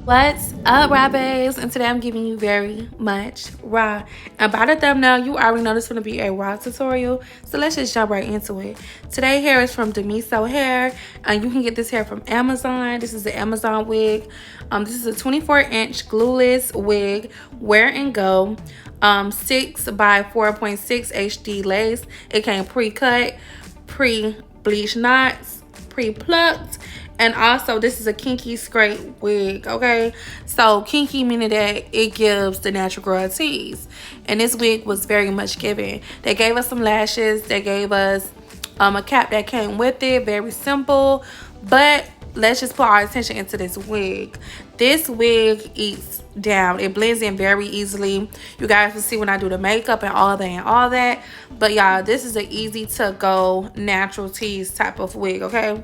What's up, rabbits? And today I'm giving you very much raw. And by the thumbnail, you already know this is going to be a raw tutorial. So let's just jump right into it. Today hair is from DOMISOHAIR. And you can get this hair from Amazon. This is the Amazon wig. This is a 24-inch glueless wig. Wear and go. 6 by 4.6 HD lace. It came pre-cut, pre-bleached knots, pre-plucked. And also, this is a kinky straight wig, okay? So, kinky meaning that it gives the natural girl tease. And this wig was very much given. They gave us some lashes. They gave us a cap that came with it. Very simple. But let's just put our attention into this wig. This wig eats down. It blends in very easily. You guys will see when I do the makeup and all that. But, y'all, this is an easy-to-go natural tease type of wig, okay?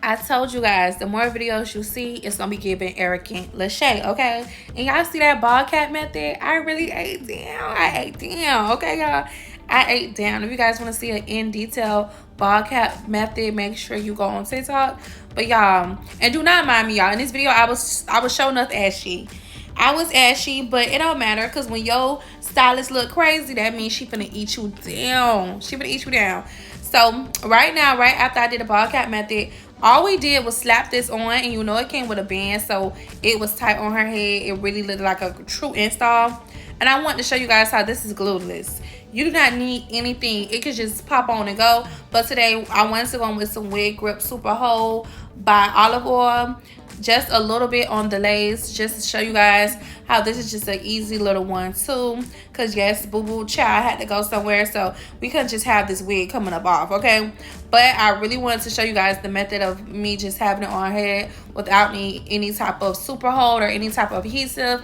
I told you guys, the more videos you see, it's gonna be giving arrogant Lashay, okay? And y'all see that ball cap method? I really ate down. Okay, y'all? I ate down. If you guys want to see an in detail ball cap method, make sure you go on TikTok. But y'all, and do not mind me, y'all. In this video, I was showing up ashy. I was ashy, but it don't matter, because when your stylist look crazy, that means she finna eat you down. She finna eat you down. So right now, right after I did the ball cap method, all we did was slap this on, and you know it came with a band, so it was tight on her head. It really looked like a true install. And I want to show you guys how this is glueless. You do not need anything. It could just pop on and go. But today, I wanted to go in with some Wig Grip Super Hold by Olive Oil. Just a little bit on the lace, just to show you guys how this is just an easy little one too. Because yes, boo boo child had to go somewhere, so we couldn't just have this wig coming up off, okay? But I really wanted to show you guys the method of me just having it on head without any type of super hold or any type of adhesive.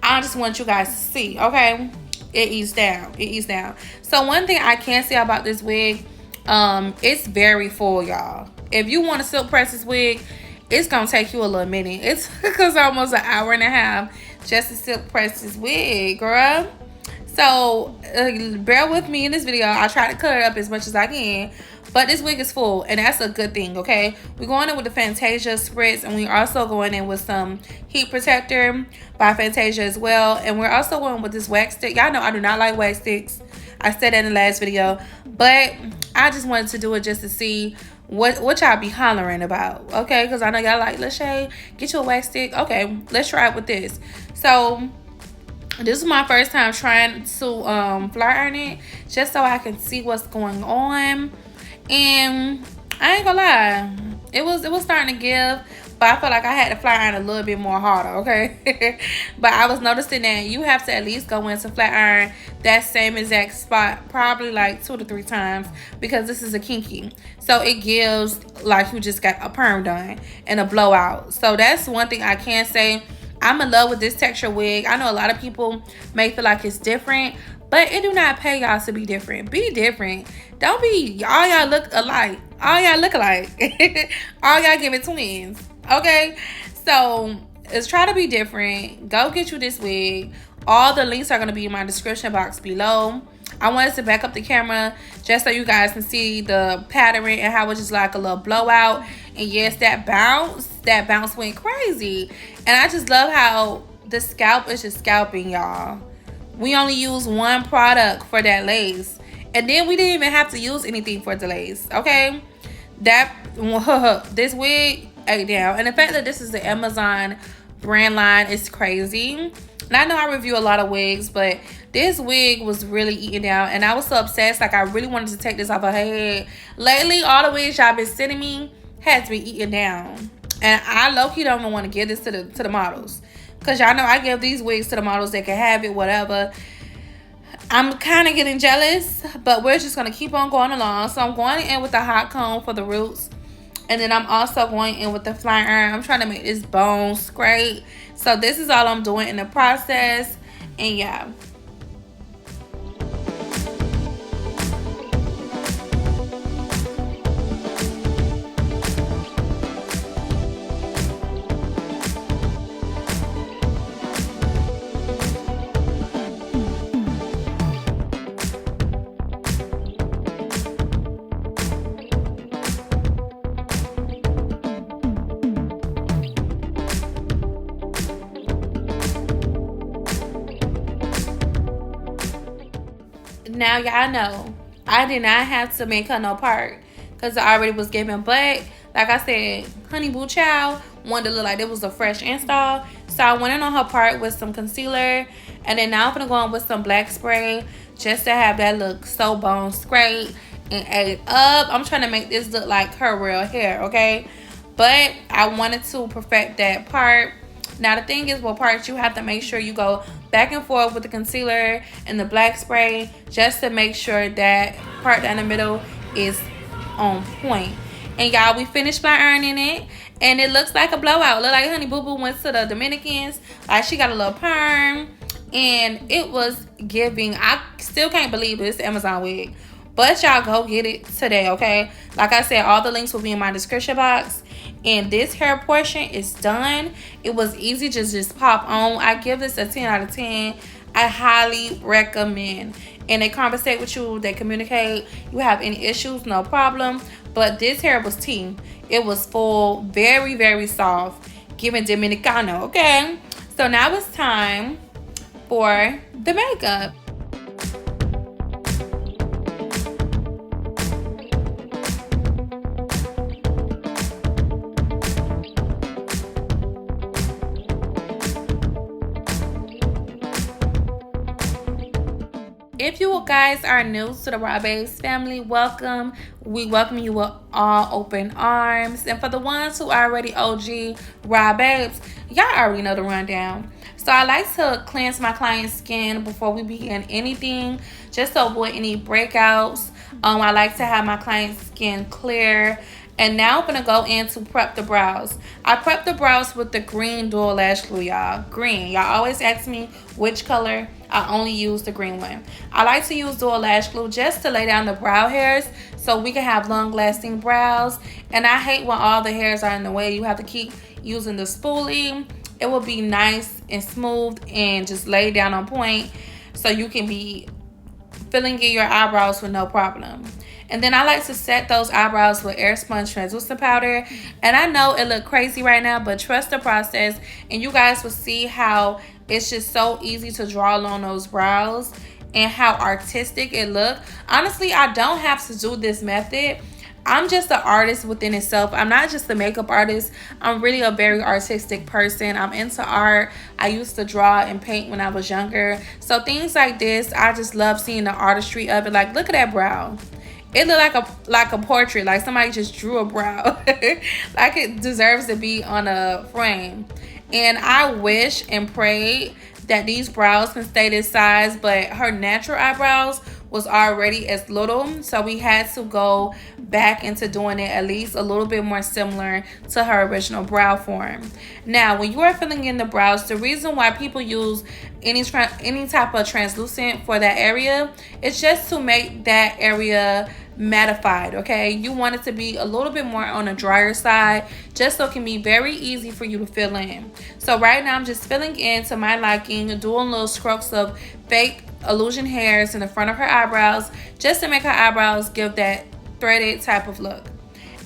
I just want you guys to see, okay? It eats down. It eats down. So one thing I can say about this wig, it's very full, y'all. If you want to silk press this wig, it's gonna take you a little minute. It's because almost an hour and a half just to silk press this wig, girl. So bear with me in this video. I try to cut it up as much as I can, but this wig is full, and that's a good thing, okay? We're going in with the Fantasia spritz, and we're also going in with some heat protector by Fantasia as well. And we're also going with this wax stick. Y'all know I do not like wax sticks. I said that in the last video, but I just wanted to do it just to see what y'all be hollering about, okay? Because I know y'all like, Lashay, get you a wax stick. Okay, let's try it with this. So this is my first time trying to flat iron it, just so I can see what's going on. And I ain't gonna lie, it was starting to give, but I felt like I had to flat iron a little bit more harder, okay? But I was noticing that you have to at least go into flat iron that same exact spot probably like 2 to 3 times, because this is a kinky. So it gives like you just got a perm done and a blowout. So that's one thing I can say. I'm in love with this texture wig. I know a lot of people may feel like it's different, but it do not pay y'all to be different. Be different. Don't be all y'all look alike. All y'all look alike. All y'all give it twins. Okay? So let's try to be different. Go get you this wig. All the links are going to be in my description box below. I wanted to back up the camera just so you guys can see the pattern and how it's just like a little blowout. And yes, that bounce went crazy. And I just love how the scalp is just scalping, y'all. We only use one product for that lace, and then we didn't even have to use anything for the lace, okay? This wig ate down. And the fact that this is the Amazon brand line is crazy. And I know I review a lot of wigs, but this wig was really eating down, and I was so obsessed. Like, I really wanted to take this off her head. Lately, all the wigs y'all been sending me has been eating down, and I low-key don't even want to give this to the models, because y'all know I give these wigs to the models that can have it, whatever. I'm kind of getting jealous, but we're just going to keep on going along. So I'm going in with the hot comb for the roots, and then I'm also going in with the flat iron. I'm trying to make this bone straight. So this is all I'm doing in the process, and yeah. now y'all know I did not have to make her no part because I already was given. But like I said, Honey Boo Child wanted to look like it was a fresh install. So I went in on her part with some concealer. And then now I'm going to go in with some black spray just to have that look so bone scrape and ate up. I'm trying to make this look like her real hair, okay? But I wanted to perfect that part. Now the thing is, with parts, you have to make sure you go back and forth with the concealer and the black spray just to make sure that part down the middle is on point. And y'all, we finished by ironing it, and it looks like a blowout. Look like Honey Boo Boo went to the Dominicans. Like, she got a little perm, and it was giving. I still can't believe it's Amazon wig, but y'all go get it today, okay? Like I said, all the links will be in my description box. And this hair portion is done. It was easy to just pop on. I give this a 10 out of 10. I highly recommend. And they conversate with you, they communicate. You have any issues, no problem. But this hair was tea. It was full, very, very soft, giving Dominicano, okay? So now it's time for the makeup. If you guys are new to the Raw Babes family, welcome. We welcome you with all open arms. And for the ones who are already OG Raw Babes, y'all already know the rundown. So I like to cleanse my client's skin before we begin anything, just to avoid any breakouts. I like to have my client's skin clear. And now I'm going to go in to prep the brows. I prep the brows with the green dual lash glue, y'all. Green. Y'all always ask me which color. I only use the green one. I like to use dual lash glue just to lay down the brow hairs so we can have long-lasting brows. And I hate when all the hairs are in the way. You have to keep using the spoolie. It will be nice and smooth and just lay down on point so you can be filling in your eyebrows with no problem. And then I like to set those eyebrows with air sponge translucent powder. And I know it look crazy right now, but trust the process. And you guys will see how it's just so easy to draw along those brows and how artistic it look. Honestly, I don't have to do this method. I'm just an artist within itself. I'm not just a makeup artist. I'm really a very artistic person. I'm into art. I used to draw and paint when I was younger. So things like this, I just love seeing the artistry of it. Like, look at that brow. It looked like a portrait, like somebody just drew a brow. Like it deserves to be on a frame. And I wish and prayed that these brows can stay this size, but her natural eyebrows was already as little, so we had to go back into doing it at least a little bit more similar to her original brow form. Now, when you are filling in the brows, the reason why people use any type of translucent for that area is just to make that area mattified, okay? You want it to be a little bit more on the drier side, just so it can be very easy for you to fill in. So right now I'm just filling in to my liking, doing little strokes of fake illusion hairs in the front of her eyebrows, just to make her eyebrows give that threaded type of look.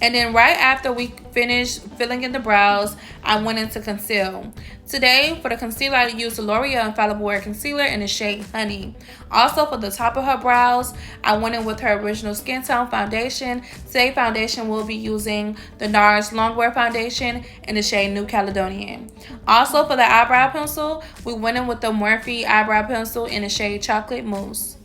And then right after we finished filling in the brows, I went into conceal. Today, for the concealer, I used the L'Oreal Infallible Wear Concealer in the shade Honey. Also, for the top of her brows, I went in with her original skin tone foundation. Today, foundation will be using the NARS Longwear Foundation in the shade New Caledonian. Also, for the eyebrow pencil, we went in with the Morphe Eyebrow Pencil in the shade Chocolate Mousse.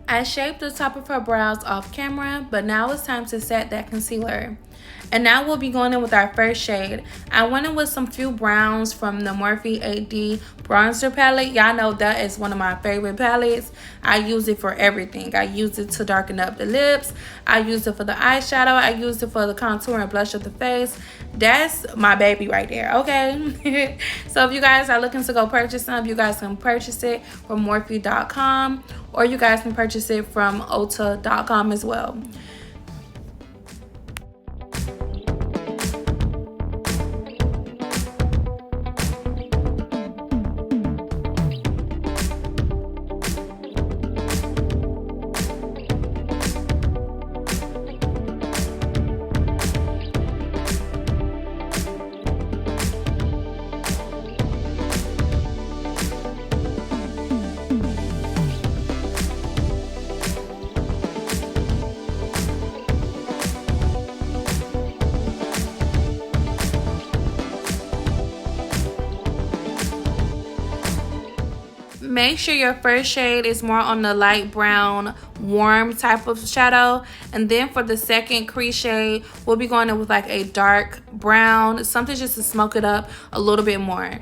I shaped the top of her brows off camera, but now it's time to set that concealer. And now we'll be going in with our first shade. I went in with some few browns from the Morphe 8D bronzer palette. Y'all know that is one of my favorite palettes. I use it for everything. I use it to darken up the lips. I use it for the eyeshadow. I use it for the contour and blush of the face. That's my baby right there, okay? So if you guys are looking to go purchase some, you guys can purchase it from Morphe.com, or you guys can purchase it from Ulta.com as well. Make sure your first shade is more on the light brown, warm type of shadow. And then for the second crease shade, we'll be going in with like a dark brown, something just to smoke it up a little bit more.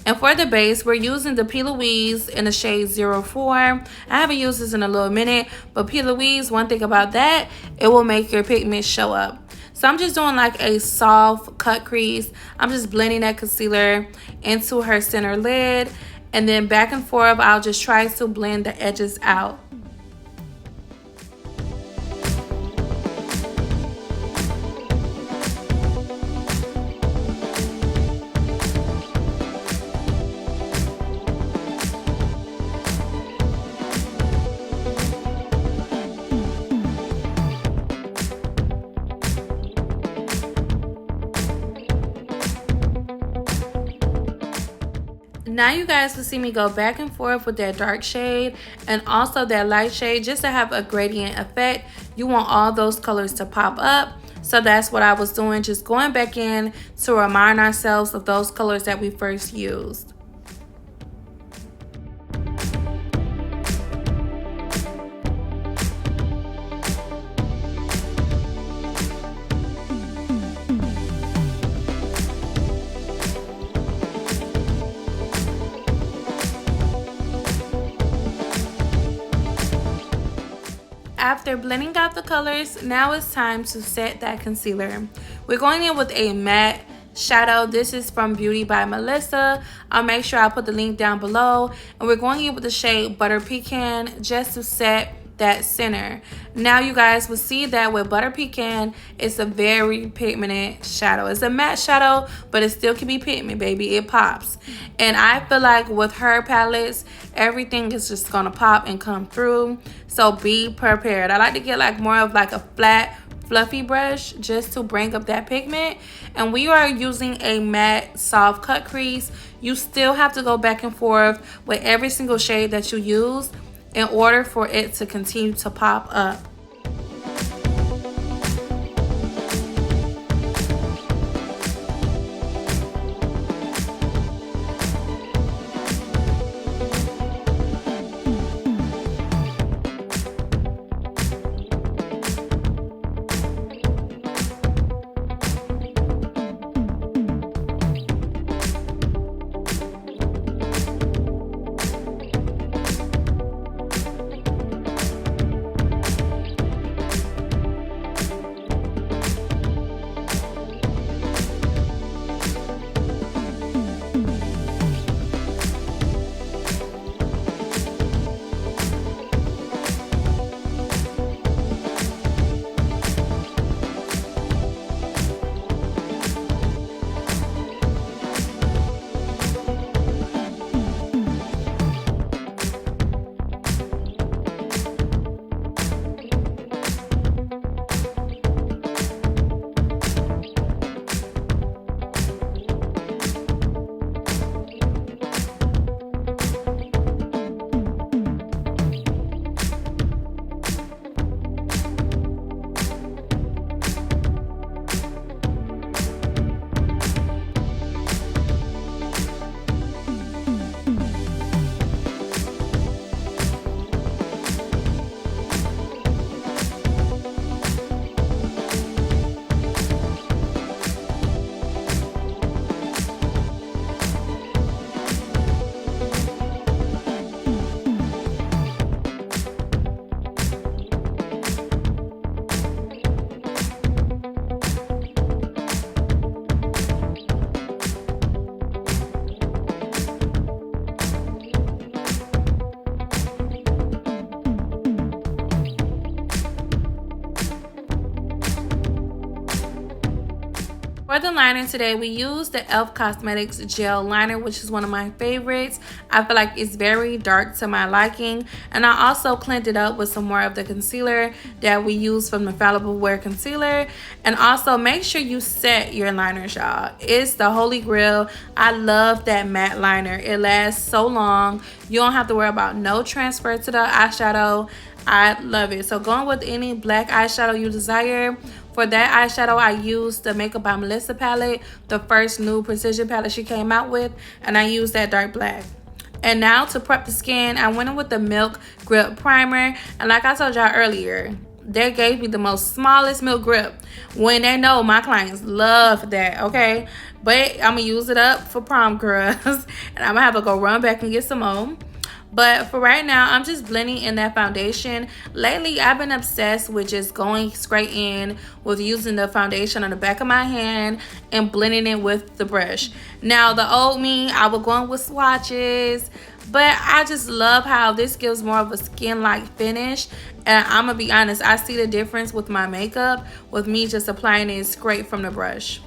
And for the base, we're using the P. Louise in the shade 04. I haven't used this in a little minute, but P. Louise, one thing about that, it will make your pigment show up. So I'm just doing like a soft cut crease. I'm just blending that concealer into her center lid. And then back and forth, I'll just try to blend the edges out. Now you guys will see me go back and forth with that dark shade and also that light shade just to have a gradient effect. You want all those colors to pop up. So that's what I was doing, just going back in to remind ourselves of those colors that we first used. After blending out the colors, now it's time to set that concealer. We're going in with a matte shadow. This is from Beauty by Melissa. I'll make sure I put the link down below. And we're going in with the shade Butter Pecan just to set that center. Now you guys will see that with Butter Pecan, it's a very pigmented shadow. It's a matte shadow, but it still can be pigment, baby. It pops. And I feel like with her palettes, everything is just gonna pop and come through. So be prepared. I like to get like more of like a flat, fluffy brush just to bring up that pigment. And we are using a matte soft cut crease. You still have to go back and forth with every single shade that you use in order for it to continue to pop up. For the liner today, we used the e.l.f. Cosmetics gel liner, which is one of my favorites. I feel like it's very dark to my liking. And I also cleaned it up with some more of the concealer that we use from the Infallible Wear Concealer. And also make sure you set your liners, y'all. It's the holy grail. I love that matte liner. It lasts so long. You don't have to worry about no transfer to the eyeshadow. I love it. So going with any black eyeshadow you desire. For that eyeshadow, I used the Makeup by Melissa palette, the first new precision palette she came out with, and I used that dark black. And now to prep the skin, I went in with the Milk Grip Primer. And like I told y'all earlier, they gave me the most smallest milk grip when they know my clients love that, okay? But I'm going to use it up for prom, girls. And I'm going to have to go run back and get some more. But for right now, I'm just blending in that foundation. Lately, I've been obsessed with just going straight in with using the foundation on the back of my hand and blending it with the brush. Now, the old me, I was going with swatches, but I just love how this gives more of a skin-like finish. And I'm going to be honest, I see the difference with my makeup with me just applying it straight from the brush.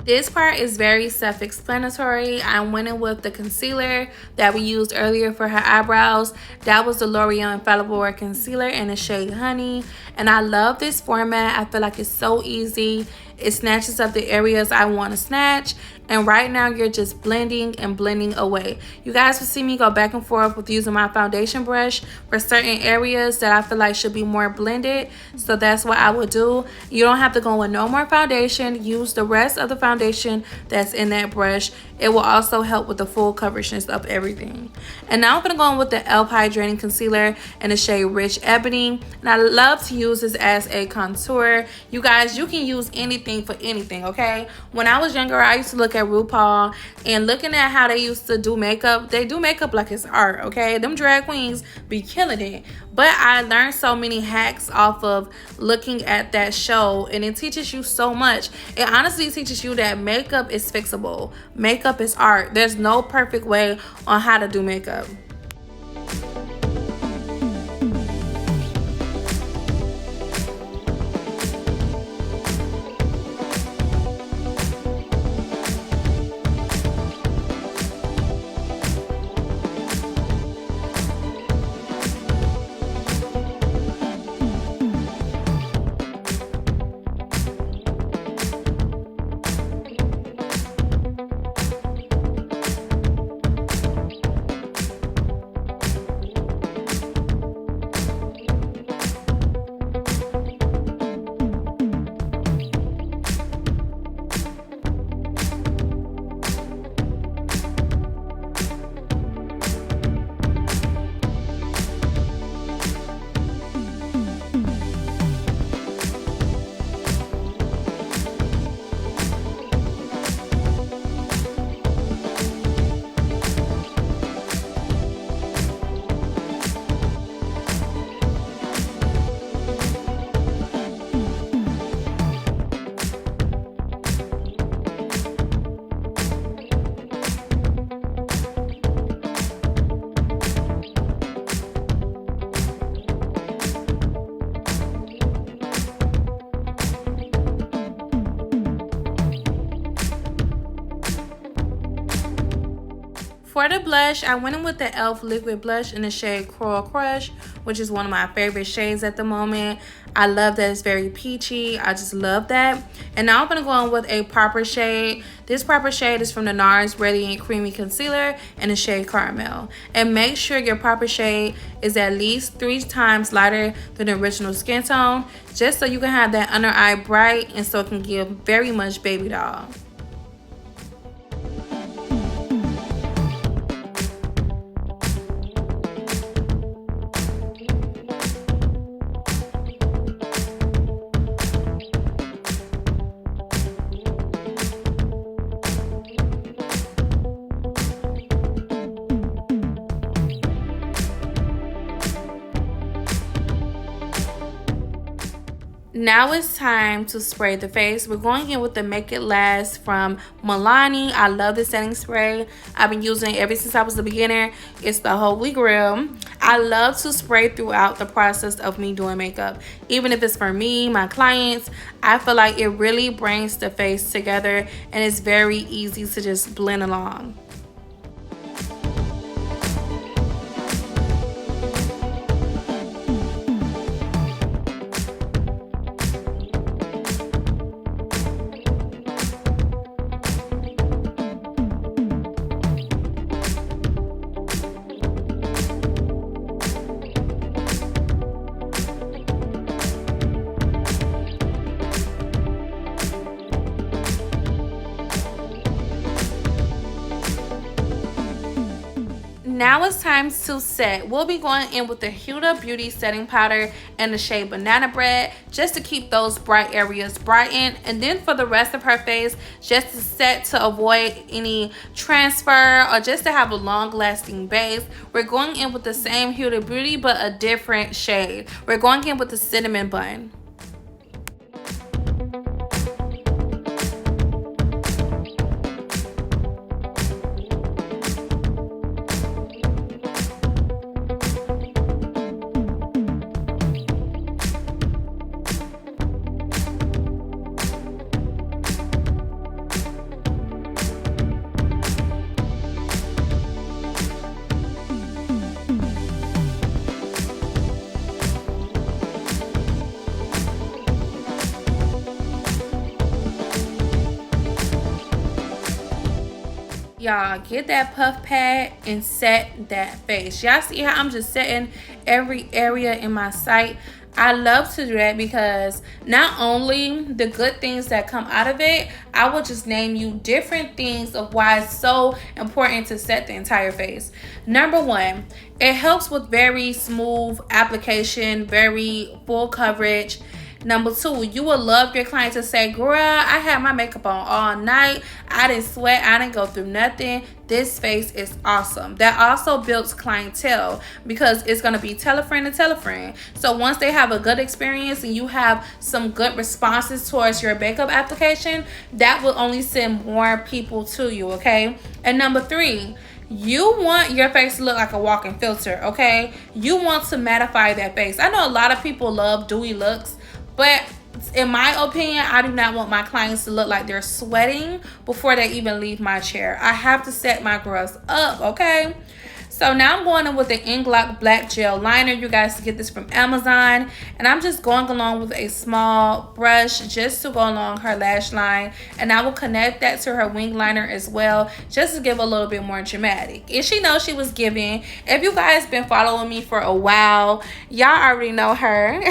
This part is very self-explanatory. I went in with the concealer that we used earlier for her eyebrows. That was the L'Oreal Infallible Wear Concealer in the shade Honey. And I love this format. I feel like it's so easy. It snatches up the areas I want to snatch. And right now you're just blending and blending away. You guys will see me go back and forth with using my foundation brush for certain areas that I feel like should be more blended. So that's what I would do. You don't have to go with no more foundation. Use the rest of the foundation that's in that brush. It will also help with the full coverageness of everything. And now I'm going to go in with the e.l.f. Hydrating Concealer in the shade Rich Ebony. And I love to use this as a contour. You guys, you can use anything for anything, okay? When I was younger, I used to look at RuPaul and looking at how they used to do makeup. They do makeup like it's art, okay? Them drag queens be killing it. But I learned so many hacks off of looking at that show, and it teaches you so much. It honestly teaches you that makeup is fixable. Makeup is art. There's no perfect way on how to do makeup. For the blush, I went in with the e.l.f. liquid blush in the shade Coral Crush, which is one of my favorite shades at the moment. I love that it's very peachy. I just love that. And now I'm going to go in with a proper shade. This proper shade is from the NARS Radiant Creamy Concealer in the shade Caramel. And make sure your proper shade is at least 3 times lighter than the original skin tone, just so you can have that under eye bright and so it can give very much baby doll. Now it's time to spray the face. We're going in with the Make It Last from Milani. I love this setting spray. I've been using it ever since I was a beginner. It's the Holy Grail. I love to spray throughout the process of me doing makeup. Even if it's for me, my clients, I feel like it really brings the face together and it's very easy to just blend along. Now it's time to set. We'll be going in with the Huda Beauty setting powder in the shade Banana Bread, just to keep those bright areas brightened. And then for the rest of her face, just to set to avoid any transfer or just to have a long lasting base, we're going in with the same Huda Beauty but a different shade. We're going in with the Cinnamon Bun. Y'all get that puff pad and set that face. Y'all see how I'm just setting every area in my site? I love to do that because not only the good things that come out of it, I will just name you different things of why it's so important to set the entire face. Number one, it helps with very smooth application, very full coverage. Number two, you will love your client to say, girl, I had my makeup on all night. I didn't sweat. I didn't go through nothing. This face is awesome. That also builds clientele because it's going to be tell a friend to tell a friend. So once they have a good experience and you have some good responses towards your makeup application, that will only send more people to you, okay? And number three, you want your face to look like a walking filter, okay? You want to mattify that face. I know a lot of people love dewy looks, but in my opinion, I do not want my clients to look like they're sweating before they even leave my chair. I have to set my girls up, okay? So now I'm going in with the Inglot Black Gel Liner. You guys can get this from Amazon. And I'm just going along with a small brush just to go along her lash line. And I will connect that to her wing liner as well, just to give a little bit more dramatic. And she knows she was giving. If you guys been following me for a while, y'all already know her.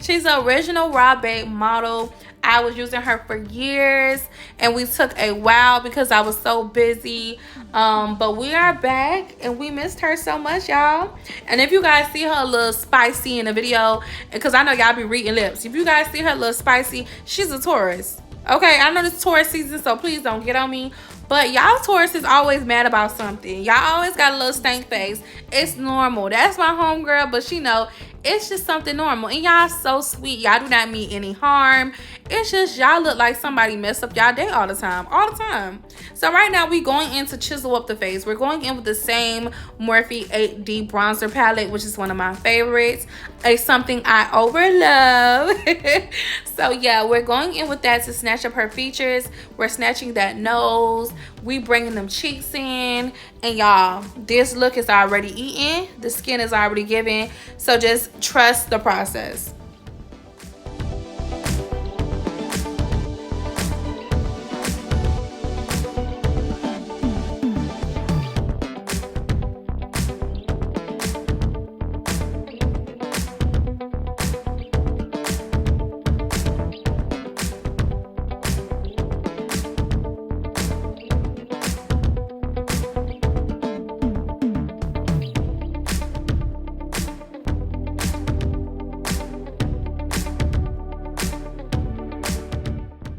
She's an original Raw Babe model. I was using her for years and we took a while because I was so busy. But we are back and we missed her so much, y'all. And if you guys see her a little spicy in the video, because I know y'all be reading lips. If you guys see her a little spicy, she's a Taurus. Okay, I know this Taurus season, so please don't get on me. But y'all Taurus is always mad about something. Y'all always got a little stank face. It's normal. That's my homegirl, but she know it's just something normal. And y'all so sweet. Y'all do not mean any harm. It's just y'all look like somebody mess up y'all day all the time. All the time. So right now we going in to chisel up the face. We're going in with the same Morphe 8D bronzer palette, which is one of my favorites. It's something I overlove. So yeah, we're going in with that to snatch up her features. We're snatching that nose, We bringing them cheeks in. And y'all, this look is already eaten. The skin is already given. So just trust the process.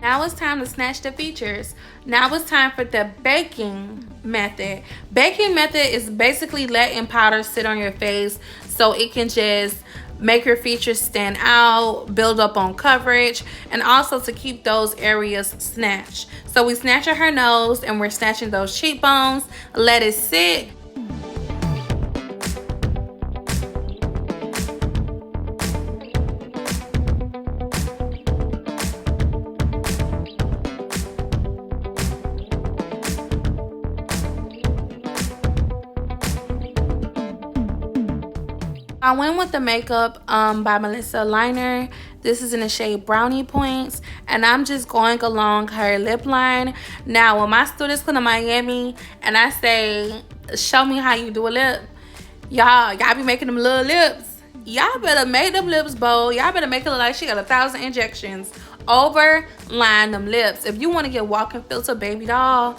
Now it's time to snatch the features. Now it's time for the baking method. Baking method is basically letting powder sit on your face so it can just make your features stand out, build up on coverage, and also to keep those areas snatched. So we snatching her nose and we're snatching those cheekbones. Let it sit. I went with the Makeup by Melissa liner. This is in the shade Brownie Points, and I'm just going along her lip line. Now, when my students come to Miami and I say, show me how you do a lip, y'all be making them little lips. Y'all better make them lips bold. Y'all better make it look like she got 1,000 injections. Overline them lips. If you want to get walking filter baby doll,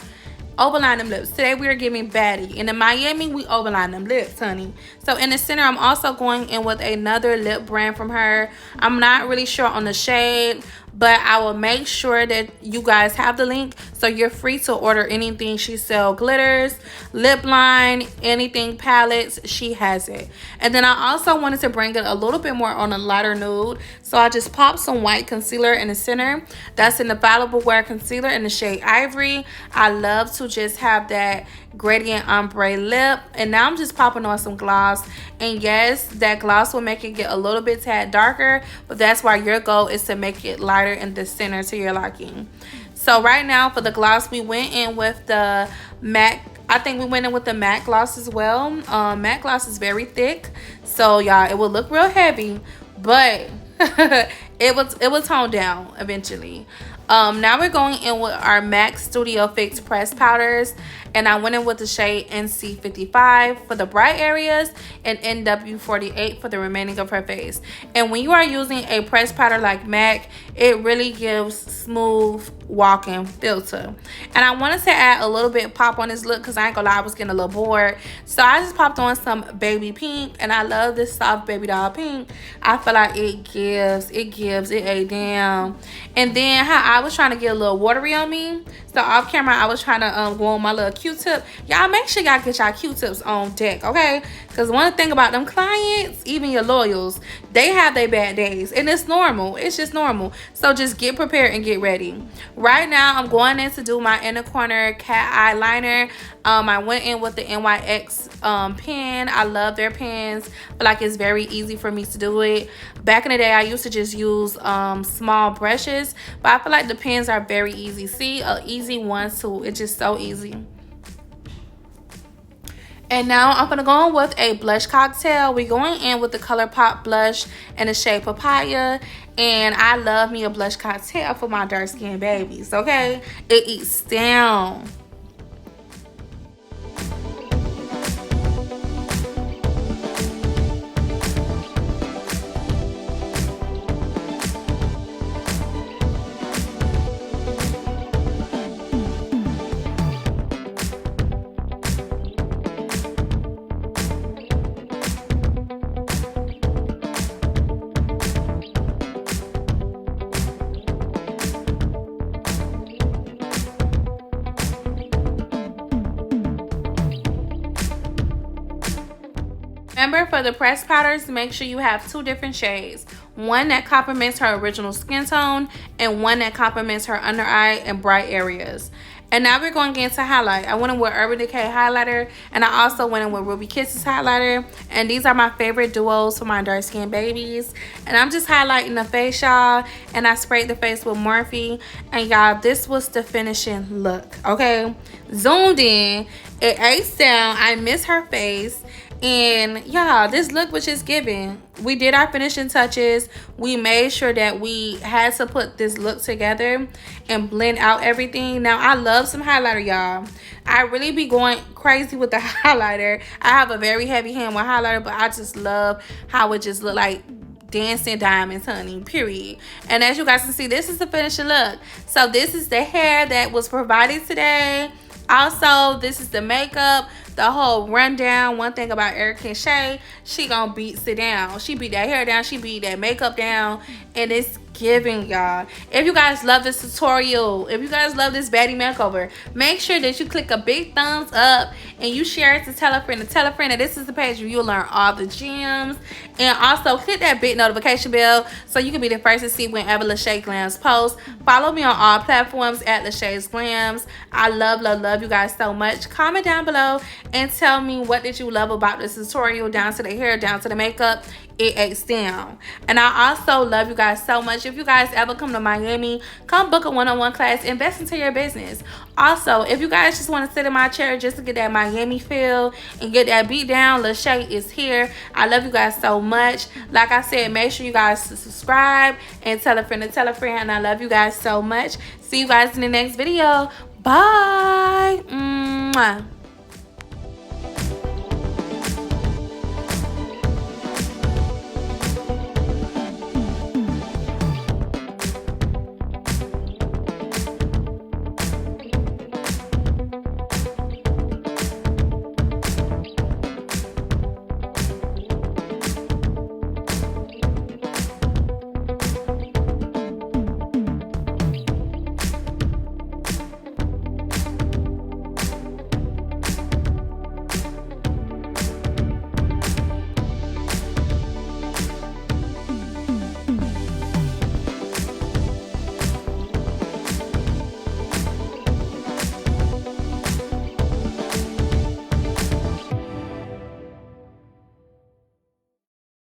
overline them lips. Today we are giving Baddie. And in Miami, we overline them lips, honey. So in the center, I'm also going in with another lip brand from her. I'm not really sure on the shade, but I will make sure that you guys have the link so you're free to order anything she sells. Glitters, lip line, anything palettes, she has it. And then I also wanted to bring it a little bit more on a lighter nude, so I just popped some white concealer in the center. That's in the Fallible Wear concealer in the shade Ivory. I love to just have that gradient ombre lip, and now I'm just popping on some gloss. And yes, that gloss will make it get a little bit tad darker, but that's why your goal is to make it lighter in the center to your liking. So right now for the gloss, we went in with the MAC. I think we went in with the matte gloss as well. Matte gloss is very thick, so y'all, it will look real heavy, but it will tone down eventually. Now we're going in with our MAC Studio Fix press powders, and I went in with the shade NC55 for the bright areas and NW48 for the remaining of her face. And when you are using a press powder like MAC, it really gives smooth walking filter. And I wanted to add a little bit pop on this look because I ain't gonna lie, I was getting a little bored. So I just popped on some baby pink, and I love this soft baby doll pink. I feel like it gives it a damn. And then how I was trying to get a little watery on me, so off camera I was trying to go on my little Q-tip. Y'all make sure y'all get y'all Q-tips on deck, okay? Because one thing about them clients, even your loyals, they have their bad days, and it's normal. It's just normal. So just get prepared and get ready. Right now I'm going in to do my inner corner cat eyeliner. I went in with the NYX pen. I love their pens. I feel like it's very easy for me to do it. Back in the day, I used to just use small brushes, but I feel like the pens are very easy. See, an easy one too. It's just so easy. And now I'm going to go in with a blush cocktail. We're going in with the ColourPop blush in the shade Papaya. And I love me a blush cocktail for my dark skinned babies, okay? It eats down. Remember, for the pressed powders, make sure you have two different shades. One that complements her original skin tone and one that complements her under eye and bright areas. And now we're going to get into highlight. I went in with Urban Decay highlighter, and I also went in with Ruby Kisses highlighter. And these are my favorite duos for my dark skin babies. And I'm just highlighting the face, y'all. And I sprayed the face with Morphe. And y'all, this was the finishing look, okay? Zoomed in, it aced down. I miss her face. And y'all, this look was just giving. We did our finishing touches. We made sure that we had to put this look together and blend out everything. Now, I love some highlighter, y'all. I really be going crazy with the highlighter. I have a very heavy hand with highlighter, but I just love how it just look like dancing diamonds, honey, period. And as you guys can see, this is the finishing look. So this is the hair that was provided today. Also, this is the makeup, the whole rundown. One thing about Erica and Shay, she gonna beat it down. She beat that hair down, she beat that makeup down, and it's giving, y'all. If you guys love this tutorial, if you guys love this Baddie makeover, make sure that you click a big thumbs up and you share it to tell a friend that this is the page where you'll learn all the gems. And also hit that big notification bell so you can be the first to see whenever LashaysGlamz posts. Follow me on all platforms at LashaysGlamz. I love you guys so much. Comment down below and tell me what did you love about this tutorial, down to the hair, down to the makeup. It aced down. And I also love you guys so much. If you guys ever come to Miami, come book a one-on-one class, invest into your business. Also, if you guys just want to sit in my chair just to get that Miami feel and get that beat down, Lashay is here. I love you guys so much. Like I said, make sure you guys subscribe and tell a friend to tell a friend. And I love you guys so much. See you guys in the next video. Bye. Mwah.